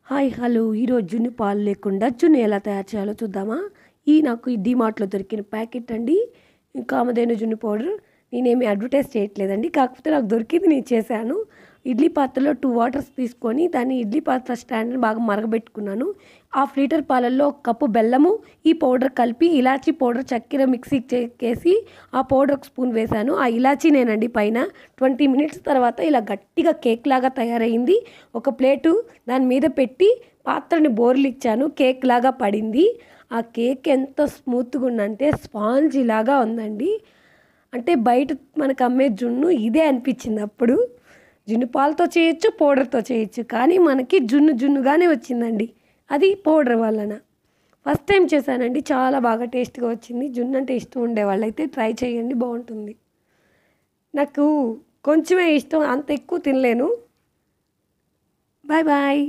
Hi hello ఈరోజు జున్ను పాలు లేకుండా జున్ను ఎలా తయారు చేయాలో చూద్దామా. నాకు ఈ డీమార్ట్లో దొరికిన ప్యాకెట్ అండి, కామధేను జున్ను పౌడర్. నేనేమి అడ్వర్టైజ్ చేయట్లేదండి, కాకపోతే నాకు దొరికింది నేను చేశాను. ఇడ్లీ పాత్రలో 2 వాటర్స్ తీసుకొని దాన్ని ఇడ్లీ పాత్ర స్టాండ్ని బాగా మరగబెట్టుకున్నాను. 1/2 లీటర్ పాలల్లో 1 కప్పు బెల్లము, ఈ పౌడర్ కలిపి ఇలాచీ పౌడర్ చక్కెర మిక్సీకి చేసి ఆ పౌడర్ 1 స్పూన్ వేశాను. ఆ ఇలాచీనేనండి పైన 20 మినిట్స్ తర్వాత ఇలా గట్టిగా కేక్ లాగా తయారైంది. ఒక ప్లేటు దాని మీద పెట్టి పాత్రని బోర్లిచ్చాను, కేక్ లాగా పడింది. ఆ కేక్ ఎంత స్మూత్గా ఉందంటే స్పాంజీ లాగా ఉందండి. అంటే బయట మనకు అమ్మే జున్ను ఇదే అనిపించింది అప్పుడు. జున్ను పాలతో చేయొచ్చు, పౌడర్తో చేయొచ్చు, కానీ మనకి జున్నుగానే వచ్చిందండి. అది పౌడర్ వలన. ఫస్ట్ టైం చేశానండి, చాలా బాగా టేస్ట్గా వచ్చింది. జున్ను అంటే ఇష్టం ఉండేవాళ్ళైతే ట్రై చేయండి, బాగుంటుంది. నాకు కొంచెమే ఇష్టం, అంత ఎక్కువ తినలేను. Bye bye.